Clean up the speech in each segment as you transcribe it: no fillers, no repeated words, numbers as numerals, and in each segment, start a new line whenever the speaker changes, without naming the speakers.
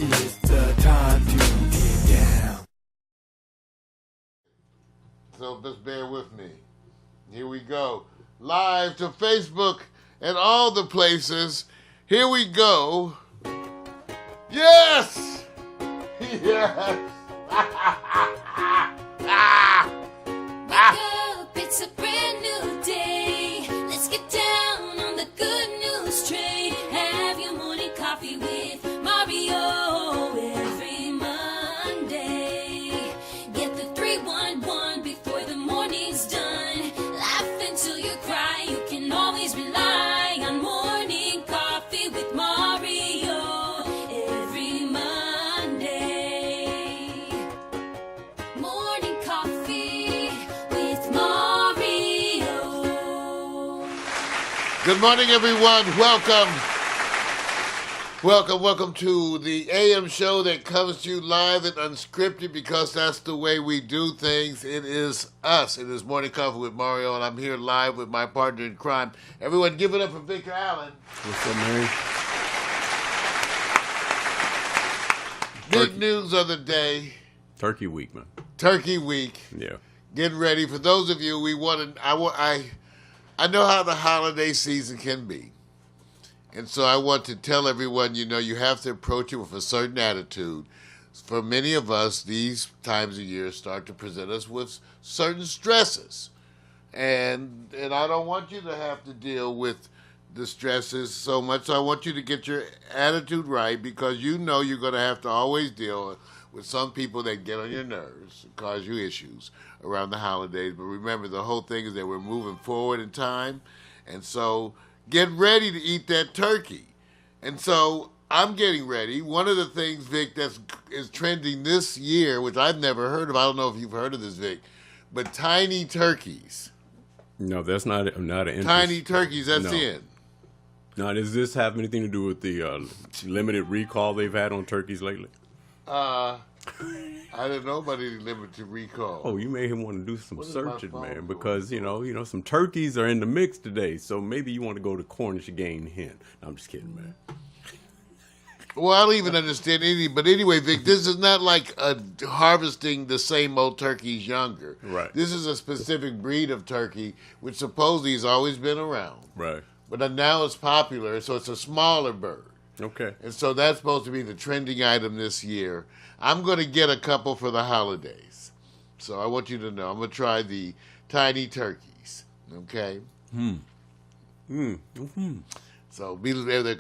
It's the time to get down.
So just bear with me. Here we go. Live to Facebook and all the places. Here we go. Yes! Yes!
Wake up, it's a brand new day. Let's get down on the good news train. Have your morning coffee with Mario every Monday. Get the 311 before the morning's done. Laugh until you cry. You can always rely on morning coffee with Mario every Monday. Morning coffee with Mario.
Good morning, everyone. Welcome to the AM show that comes to you live and unscripted because that's the way we do things. It is us. It is Morning Coffee with Mario, and I'm here live with my partner in crime. Everyone give it up for Victor Allen.
What's up, man?
Big news of the day.
Turkey week, man.
Turkey week.
Yeah.
Getting ready. For those of you, I know how the holiday season can be. And so I want to tell everyone, you have to approach it with a certain attitude. For many of us, these times of year start to present us with certain stresses. And I don't want you to have to deal with the stresses so much. So I want you to get your attitude right because you're going to have to always deal with some people that get on your nerves and cause you issues around the holidays. But remember, the whole thing is that we're moving forward in time. And so get ready to eat that turkey. And so I'm getting ready. One of the things, Vic, that is trending this year, which I've never heard of, I don't know if you've heard of this, Vic, but tiny turkeys.
No, that's not an interest.
Tiny turkeys, that's
No.
in.
Now, does this have anything to do with the limited recall they've had on turkeys lately?
I didn't know about any limited recall.
Oh, you made him want to do some
What is my
searching,
phone
man,
doing?
because some turkeys are in the mix today. So maybe you want to go to Cornish game hen. No, I'm just kidding, man.
Well, I don't even understand any. But anyway, Vic, this is not like harvesting the same old turkeys younger.
Right.
This is a specific breed of turkey, which supposedly has always been around.
Right.
But now it's popular, so it's a smaller bird.
Okay.
And so that's supposed to be the trending item this year. I'm going to get a couple for the holidays. So I want you to know, I'm going to try the tiny turkeys. Okay? So be there.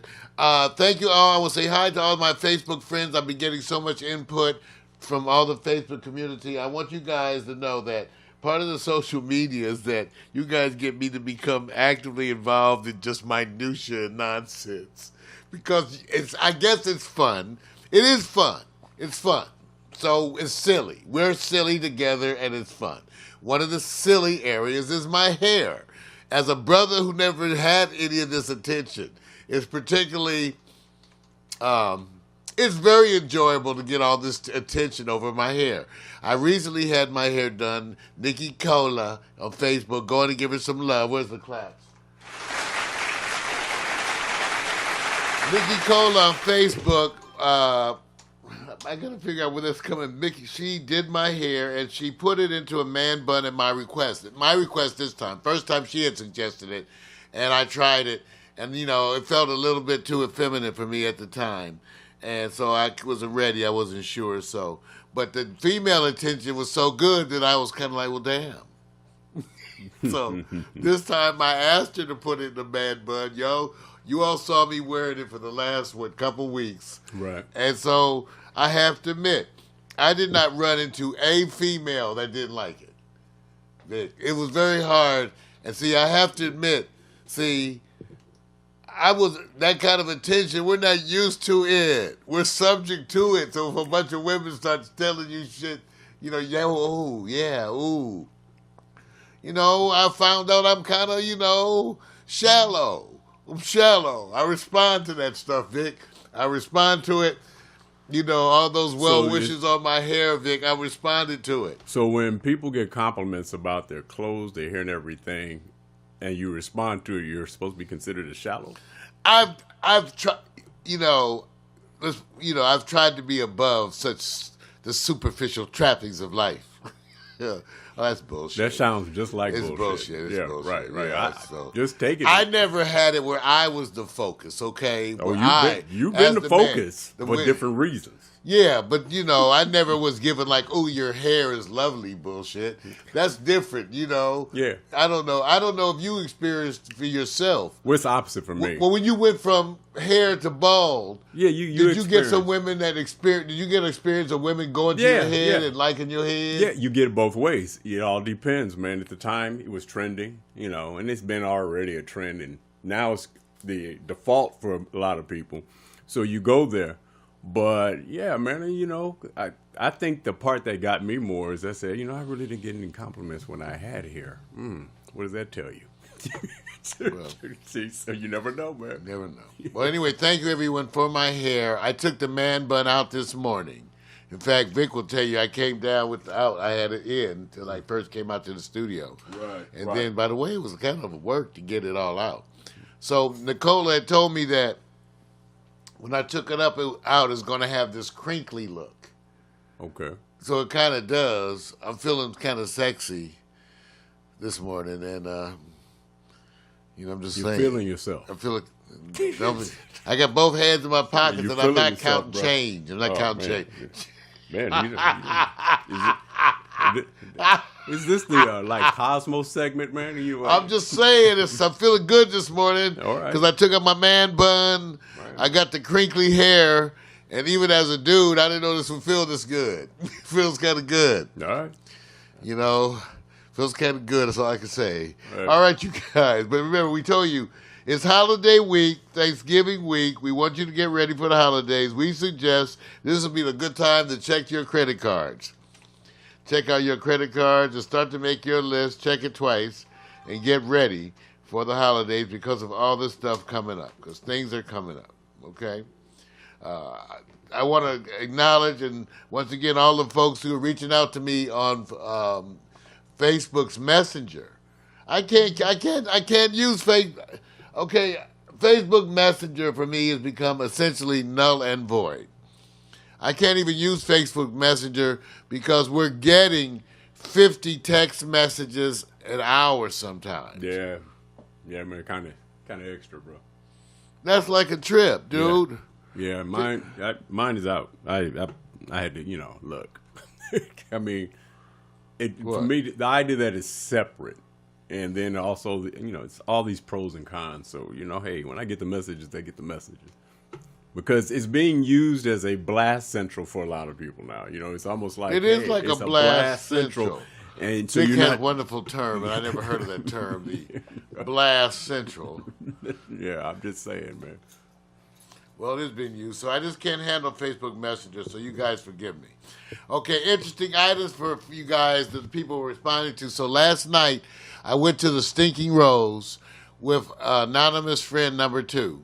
Thank you all. I will say hi to all my Facebook friends. I've been getting so much input from all the Facebook community. I want you guys to know that part of the social media is that you guys get me to become actively involved in just minutia and nonsense. Because I guess it's fun. It is fun. It's fun. So it's silly. We're silly together and it's fun. One of the silly areas is my hair. As a brother who never had any of this attention, it's particularly, it's very enjoyable to get all this attention over my hair. I recently had my hair done. Nikki Cola on Facebook, going to give her some love. Where's the claps? Nikki Cola on Facebook, I gotta figure out where that's coming. Mickey, she did my hair and she put it into a man bun at my request. My request this time. First time she had suggested it, and I tried it, and it felt a little bit too effeminate for me at the time, and so I wasn't ready. I wasn't sure. So, but the female attention was so good that I was kind of like, well, damn. So this time I asked her to put it in the man bun. You all saw me wearing it for the last, couple weeks.
Right.
And so I have to admit, I did not run into a female that didn't like it. It was very hard. And see, I have to admit, that kind of attention, we're not used to it. We're subject to it. So if a bunch of women start telling you shit, yeah, ooh, yeah, ooh. I found out I'm kind of, shallow. I'm shallow. I respond to that stuff, Vic. I respond to it. All those well wishes on my hair, Vic. I responded to it.
So when people get compliments about their clothes, their hair, and everything, and you respond to it, you're supposed to be considered as shallow?
I've tried. I've tried to be above such the superficial trappings of life. Yeah. Oh, that's bullshit.
That sounds just like
It's
bullshit.
bullshit. It's
yeah,
bullshit.
right.
Yeah,
Just take it.
I never had it where I was the focus, okay?
Oh,
Where
you've
as
been the
man,
focus
the
for
win-
different reasons.
Yeah, but I never was given like, oh, your hair is lovely bullshit. That's different,
Yeah.
I don't know if you experienced for yourself.
What's opposite for me?
Well, when you went from hair to bald,
Yeah,
did you get some
experience-
women that experience? Did you get experience of women going to your head and liking your head?
Yeah, you get it both ways. It all depends, man. At the time, it was trending, and it's been already a trend, and now it's the default for a lot of people. So you go there. But, yeah, man, I think the part that got me more is I said, I really didn't get any compliments when I had hair. What does that tell you?
Well,
See, so you never know, man.
never know. Well, anyway, thank you, everyone, for my hair. I took the man bun out this morning. In fact, Vic will tell you I came down without. I had it in until I first came out to the studio.
Right.
And then, by the way, it was kind of a work to get it all out. So Nicole had told me that when I took it out, it's going to have this crinkly look.
Okay.
So it kind of does. I'm feeling kind of sexy this morning, and I'm just
You're
saying.
feeling yourself.
I'm feeling. I got both hands in my pockets,
You
and I'm
feeling
not
yourself,
counting
bro.
change. I'm not
Oh,
counting
man.
change.
Man, is this the Cosmos segment, man?
I'm just saying, I'm feeling good this morning
All right.
because I took out my man bun.
Right.
I got the crinkly hair, and even as a dude, I didn't know this would feel this good. It feels kind of good.
All right.
Feels kind of good. That's all I can say.
Right.
All right, you guys. But remember, we told you it's holiday week, Thanksgiving week. We want you to get ready for the holidays. We suggest this will be a good time to check your credit cards. Check out your credit cards and start to make your list. Check it twice and get ready for the holidays because of all this stuff coming up. Because things are coming up, okay? I want to acknowledge and once again all the folks who are reaching out to me on Facebook's Messenger. I can't use Facebook. Okay, Facebook Messenger for me has become essentially null and void. I can't even use Facebook Messenger because we're getting 50 text messages an hour sometimes.
Yeah, man, kind of extra, bro.
That's like a trip, dude.
Yeah, mine is out. I had to, look. I mean, for me, the idea that it's separate, and then also, it's all these pros and cons. So, hey, when I get the messages, they get the messages. Because it's being used as a blast central for a lot of people now. It's almost like
It is like
it's
a blast central.
And so
Vic
you're
had
not
a wonderful term, and I never heard of that term, the blast central.
Yeah, I'm just saying, man.
Well, it is being used, so I just can't handle Facebook Messenger, so you guys forgive me. Okay, interesting items for you guys that the people were responding to. So last night, I went to the Stinking Rose with anonymous friend number 2.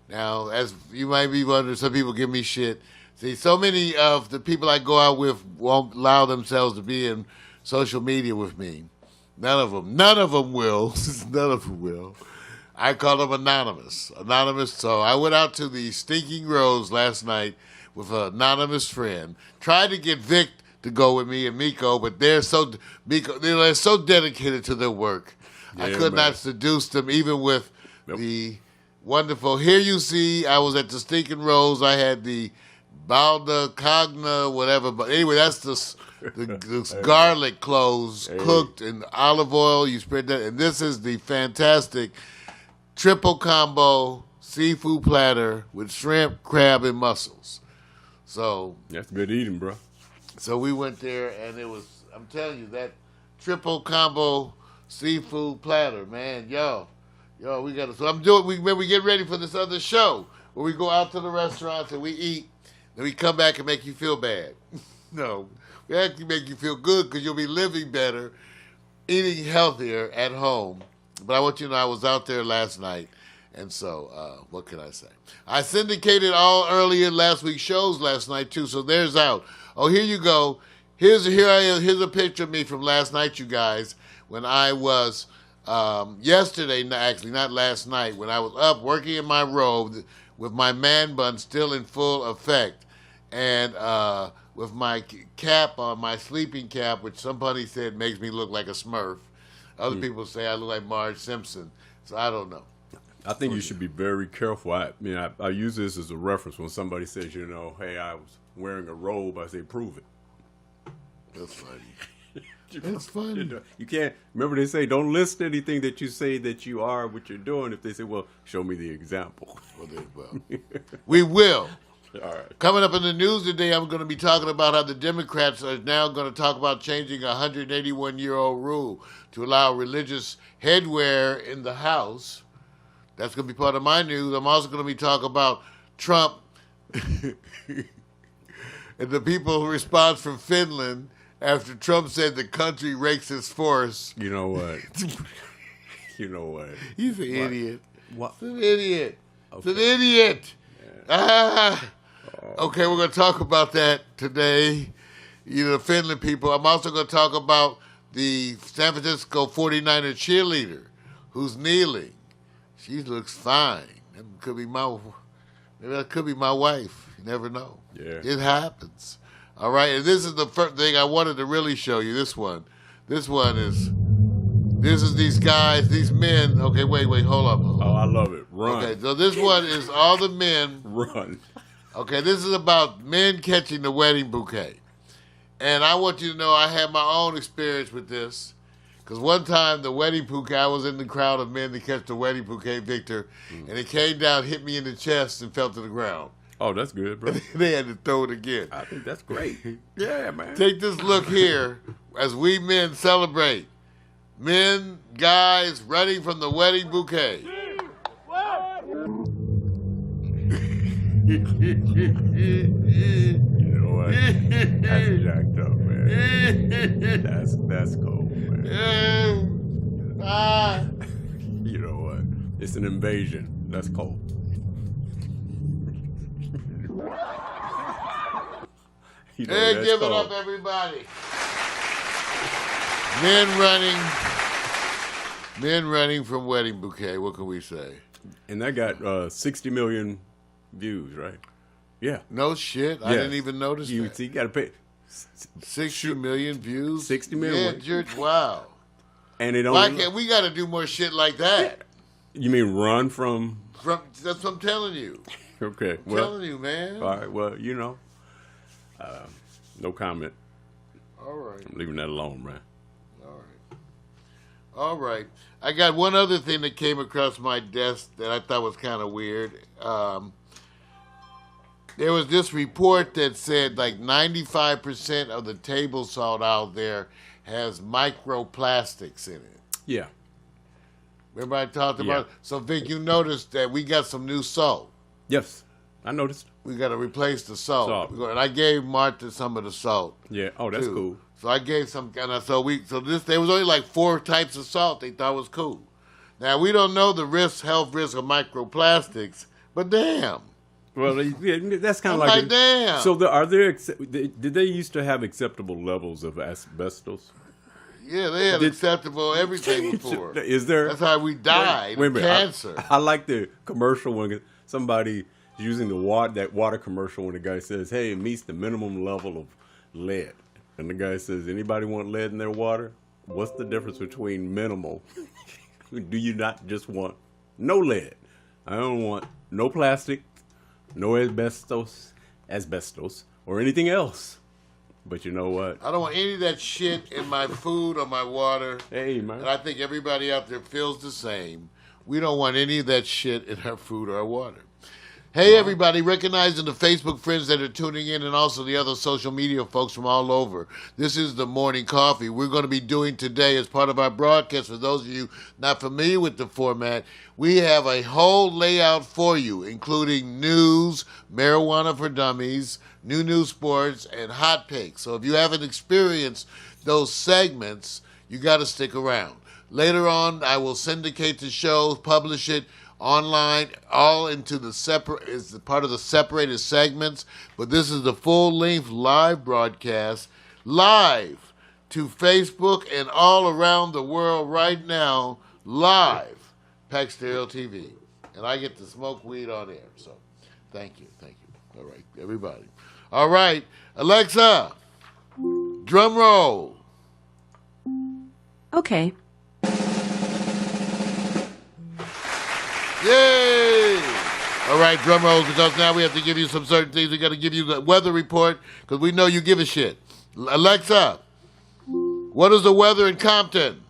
Now, as you might be wondering, some people give me shit. See, so many of the people I go out with won't allow themselves to be in social media with me. None of them will. None of them will. I call them anonymous. So I went out to the Stinking Rose last night with an anonymous friend. Tried to get Vic to go with me and Miko, but they're so dedicated to their work. I could not seduce them, even with the wonderful. Here you see, I was at the Stinking Rose. I had the balda cogna, whatever. But anyway, that's the garlic cloves cooked in olive oil. You spread that, and this is the fantastic triple combo seafood platter with shrimp, crab, and mussels. So
that's good eating, bro.
So we went there, and it was, I'm telling you, that triple combo seafood platter, man, y'all, we got to. So when we get ready for this other show, where we go out to the restaurants and we eat, then we come back and make you feel bad. No, we actually make you feel good because you'll be living better, eating healthier at home. But I want you to know I was out there last night, and so what can I say? I syndicated all earlier last week's shows last night too, so there's out. Oh, here you go. Here's a picture of me from last night, you guys, when I was yesterday, actually not last night, when I was up working in my robe. with my man bun still in full effect, and with my cap on, my sleeping cap, which somebody said makes me look like a Smurf. Other people say I look like Marge Simpson. So I don't know.
I think you should be very careful. I use this as a reference when somebody says, hey, I was wearing a robe. I say, prove it.
That's funny. That's funny.
You can't, remember they say, don't list anything that you say that you are what you're doing. If they say, well, show me the example.
Well, we will.
All right.
Coming up in the news today, I'm going to be talking about how the Democrats are now going to talk about changing a 181-year-old rule to allow religious headwear in the House. That's going to be part of my news. I'm also going to be talking about Trump and the people's response from Finland after Trump said the country rakes his force.
You know what?
He's an idiot.
What?
It's an idiot.
Okay.
It's an idiot.
Yeah.
Okay, we're going to talk about that today. The Finland people. I'm also going to talk about the San Francisco 49er cheerleader who's kneeling. She looks fine. Maybe that could be my wife. You never know.
Yeah.
It happens. All right, and this is the first thing I wanted to really show you. This one is these guys, these men. Okay, wait, hold up.
Oh, I love it. Run.
Okay, so this one is all the men.
Run.
Okay, this is about men catching the wedding bouquet. And I want you to know I had my own experience with this. Because one time the wedding bouquet, I was in the crowd of men to catch the wedding bouquet, Victor, and it came down, hit me in the chest, and fell to the ground.
Oh, that's good, bro.
They had to throw it again.
I think that's great. Yeah, man.
Take this look here as we men celebrate. Men, guys, running from the wedding bouquet.
You know what? That's jacked up, man. That's cool, man. You know what? It's an invasion. That's cold.
Hey, give it up, everybody. Men running from wedding bouquet. What can we say?
And that got 60 million views, right? Yeah.
No shit. I didn't even notice that.
You got to pay
60 million views?
60 million.
Yeah, George, wow.
And it
Why
only.
can't we got to do more shit like that?
You mean run from?
That's what I'm telling you.
Okay.
I'm telling you, man.
All right. Well, no comment.
All right.
I'm leaving that alone, man.
All right. I got one other thing that came across my desk that I thought was kind of weird. There was this report that said like 95% of the table salt out there has microplastics in it.
Yeah.
Remember I talked about it? So, Vic, you noticed that we got some new salt.
Yes. I noticed.
We got to replace the salt. And I gave Martha some of the salt.
Yeah. Oh, that's cool.
So I gave some kind of there was only like 4 types of salt they thought was cool. Now we don't know the health risk of microplastics, but damn.
Well, that's kind of
like damn.
So did they used to have acceptable levels of asbestos?
Yeah, they had acceptable everything before.
Is there?
That's how we died. Wait a minute. Cancer.
I like the commercial when somebody using that water commercial when the guy says, "Hey, it meets the minimum level of lead." And the guy says, anybody want lead in their water? What's the difference between minimal? Do you not just want no lead? I don't want no plastic, no asbestos, or anything else. But you know what?
I don't want any of that shit in my food or my water.
Hey, man.
And I think everybody out there feels the same. We don't want any of that shit in our food or our water. Hey, everybody, recognizing the Facebook friends that are tuning in and also the other social media folks from all over. This is the Morning Coffee. We're going to be doing today as part of our broadcast, for those of you not familiar with the format, we have a whole layout for you, including news, marijuana for dummies, new sports, and hot picks. So if you haven't experienced those segments, you got to stick around. Later on, I will syndicate the show, publish it online, all into the separate, is part of the separated segments, but this is the full-length live broadcast, live to Facebook and all around the world right now, live, Pax Stereo TV. And I get to smoke weed on air, so Thank you. All right, everybody. All right, Alexa, drum roll.
Okay.
Yay! All right, drum roll, because now we have to give you some certain things. We got to give you the weather report because we know you give a shit. Alexa, what is the weather in Compton?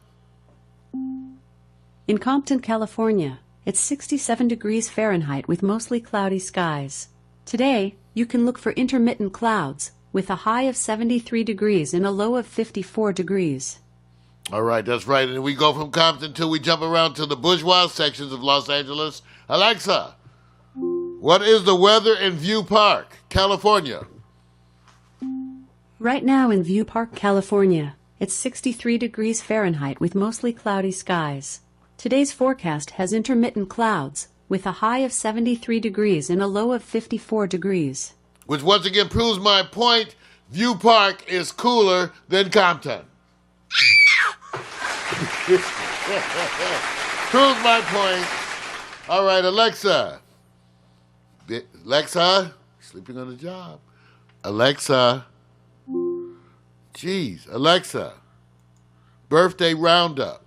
In Compton, California, it's 67 degrees Fahrenheit with mostly cloudy skies. Today, you can look for intermittent clouds with a high of 73 degrees and a low of 54 degrees.
All right, that's right. And we go from Compton till we jump around to the bourgeois sections of Los Angeles. Alexa, what is the weather in View Park, California?
Right now in View Park, California, it's 63 degrees Fahrenheit with mostly cloudy skies. Today's forecast has intermittent clouds with a high of 73 degrees and a low of 54 degrees.
Which once again proves my point. View Park is cooler than Compton. Proves my point. All right, Alexa. Alexa, sleeping on the job. Alexa. Jeez, Alexa. Birthday roundup.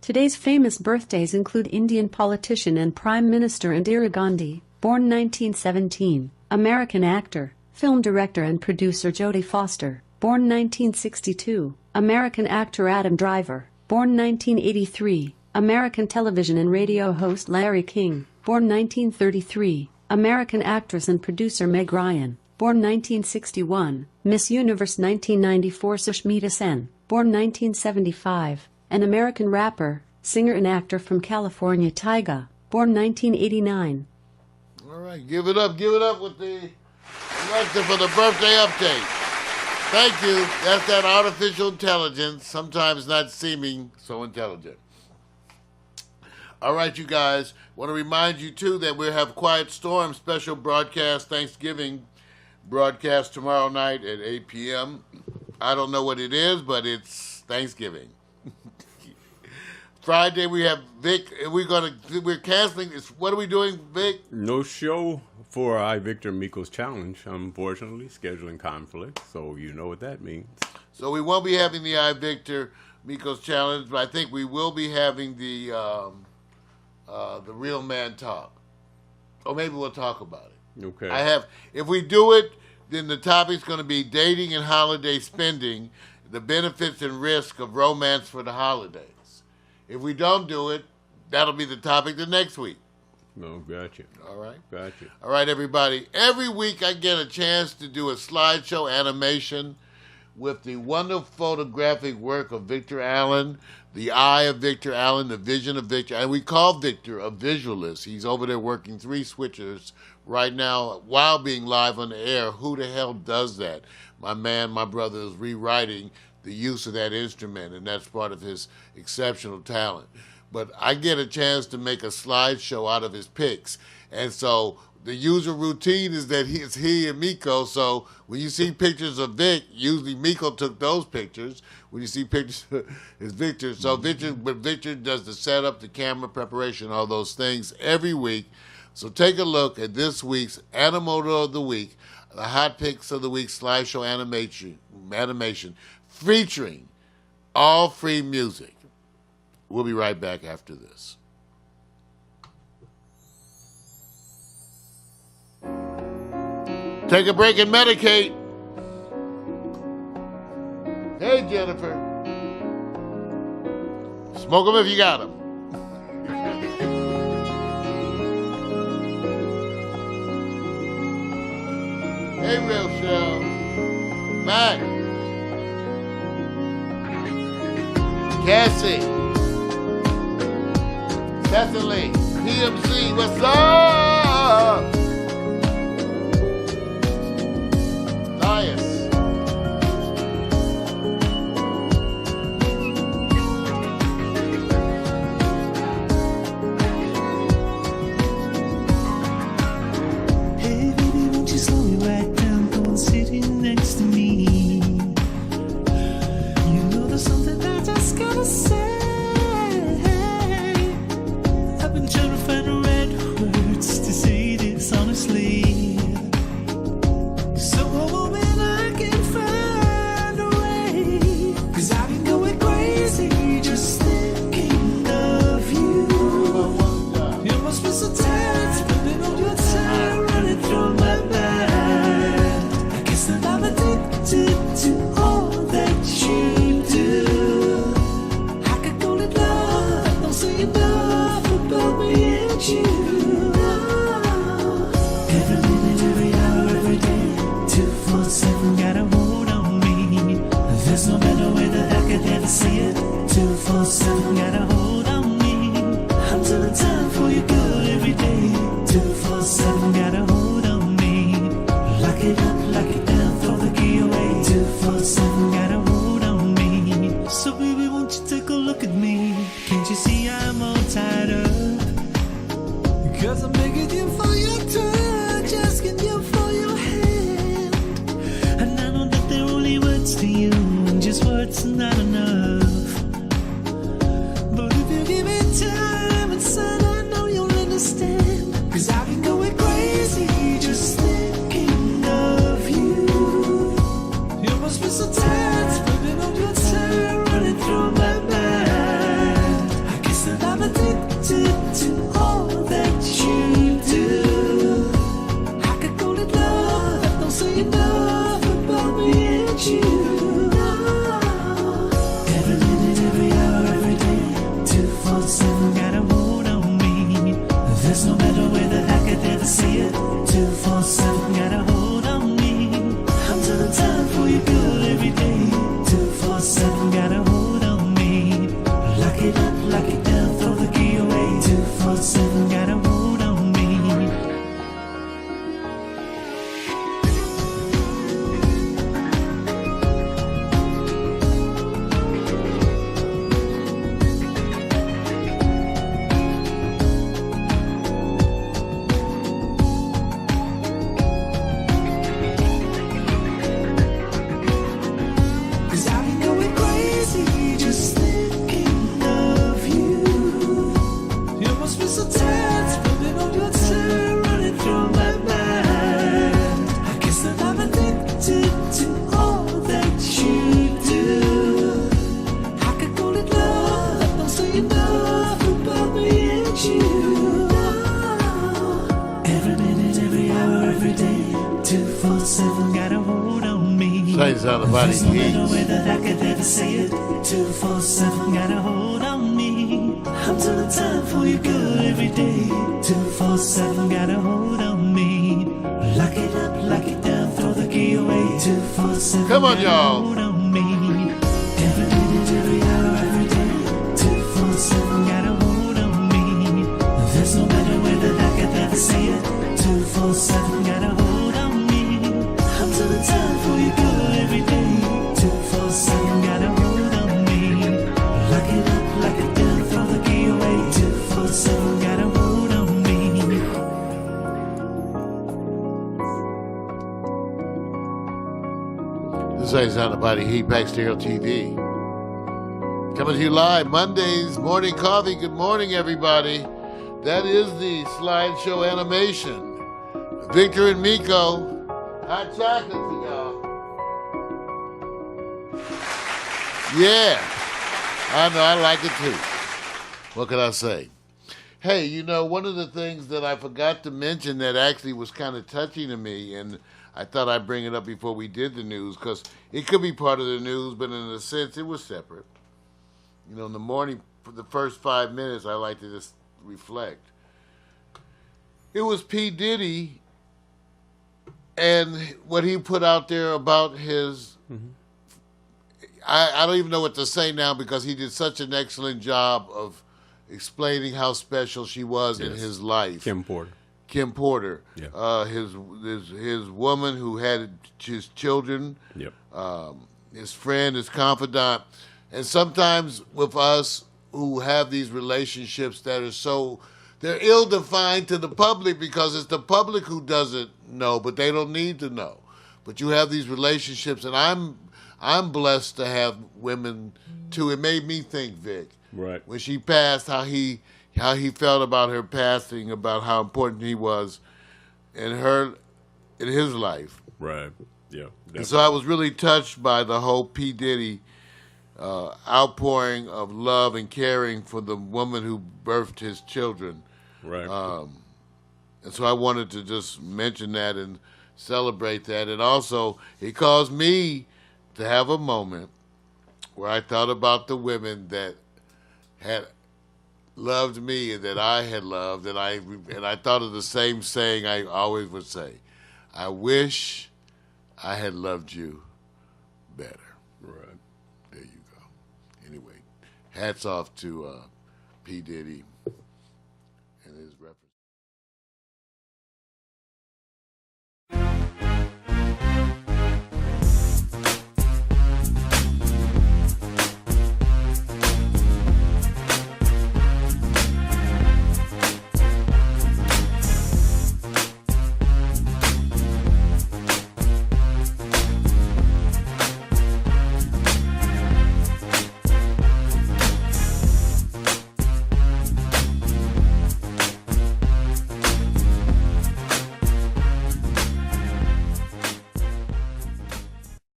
Today's famous birthdays include Indian politician and Prime Minister Indira Gandhi, born 1917, American actor, film director and producer Jodie Foster, born 1962, American actor Adam Driver, born 1983, American television and radio host Larry King, born 1933, American actress and producer Meg Ryan, born 1961, Miss Universe 1994 Sushmita Sen, born 1975, an American rapper, singer and actor from California Tyga, born 1989.
All right, give it up with the Alexa for the birthday update. Thank you. That's that artificial intelligence, sometimes not seeming so intelligent. All right, you guys. Want to remind you, too, that we have Quiet Storm special broadcast, Thanksgiving broadcast tomorrow night at 8 p.m. I don't know what it is, but it's Thanksgiving. Friday we have Vic. We're canceling. What are we doing, Vic?
No show for I Victor Miko's challenge. Unfortunately, scheduling conflict. So you know what that means.
So we won't be having the I Victor Miko's challenge, but I think we will be having the real man talk. Or maybe we'll talk about it.
Okay.
If we do it, then the topic's going to be dating and holiday spending, the benefits and risk of romance for the holidays. If we don't do it, that'll be the topic the next week.
No, gotcha.
All right?
Gotcha.
All right, everybody. Every week I get a chance to do a slideshow animation with the wonderful photographic work of Victor Allen, the eye of Victor Allen, the vision of Victor. And we call Victor a visualist. He's over there working 3 switchers right now while being live on the air. Who the hell does that? My brother is rewriting the use of that instrument, and that's part of his exceptional talent. But I get a chance to make a slideshow out of his pics. And so the usual routine is that it's he and Miko. So when you see pictures of Vic, usually Miko took those pictures. When you see pictures, it's Victor. So Victor does the setup, the camera preparation, all those things every week. So take a look at this week's Animoto of the Week, the Hot Picks of the Week slideshow animation featuring all free music. We'll be right back after this. Take a break and medicate. Hey, Jennifer. Smoke them if you got them. Hey, Real Shell. Mac. Cassie. Cecily. PMC. What's up? Dias.
Hey, baby, won't you slow me right down? Come on, sitting next to me. You know there's something I just gotta say. I've been trying to find the right words to say. 247 got a hold on me. There's no better way that I could ever say it. 247 got a hold on me. I'm telling time for you good every day. 247 got a hold on me. Lock it up, lock it down, throw the key away. 247 got a hold on me. So baby, won't you take a look at me? Can't you see I'm all tied up? Cause I'm begging you for your touch, asking you for your hand. And I know that they're only words to you, and just words are not enough. But if you give me time and son, I know you'll understand. Cause I've been going crazy just thinking of you. You must be so tired, spending all your time running through my mind. I guess that I'm addicted to all that you do. I could call it love, but don't say enough about me and you. Every minute, every hour, every day, 247 got a hold on me. There's no better way that I could ever say it. 247 got a hold on me. I'm telling time for you good every day. 247 got a hold on me. Lock it up, lock it down, throw the key away. 247 got a hold on me. Cause I've been going crazy just thinking of you. You must be so tired, spending all your time running through my mind. I guess that I'm addicted to all that you do. I could call it love, but don't say enough about me and you. Every minute, every hour, every day, 247 got a hold on me.
Saints out of body
There's no better
heat.
way that I could ever say it. 247 got a hold on me. I'm telling time for you good every day. 247 got a hold on me. Lock it up, lock it down, throw the key away. 247
Come on,
got a
y'all.
hold on me. Every minute, every hour, every day. 247 got a hold on me. There's no better way that I could ever say it. 247 got a hold on me. I'm telling time for you good every day. 247 got a hold on me. Lock it up, lock it down, throw the key away. 247 got a hold on me.
This is Out of Body Heat, Pax Stereo TV. Coming to you live Mondays, morning coffee. Good morning, everybody. That is the slideshow animation. Victor and Miko. Hot chocolate for y'all. Yeah. I know, I like it too. What can I say? Hey, you know, one of the things that I forgot to mention that actually was kind of touching to me, and I thought I'd bring it up before we did the news, because it could be part of the news, but in a sense, it was separate. You know, in the morning, for the first 5 minutes, I like to just reflect. It was P. Diddy and what he put out there about his... I don't even know what to say now because he did such an excellent job of explaining how special she was in his life.
Kim Porter.
Kim Porter.
Yeah.
His woman who had his children.
Yep.
His friend, his confidant. And sometimes with us who have these relationships that are so... They're ill-defined to the public because it's the public who doesn't know, but they don't need to know. But you have these relationships, and I'm blessed to have women too. It made me think, Vic,
Right.
when she passed, how he felt about her passing, about how important he was in his life.
Right. Yeah.
And so I was really touched by the whole P. Diddy outpouring of love and caring for the woman who birthed his children.
Right.
And so I wanted to just mention that and celebrate that. And also, it caused me to have a moment where I thought about the women that had loved me and that I had loved, and I thought of the same saying I always would say: I wish I had loved you better.
Right.
There you go. Anyway, hats off to P. Diddy.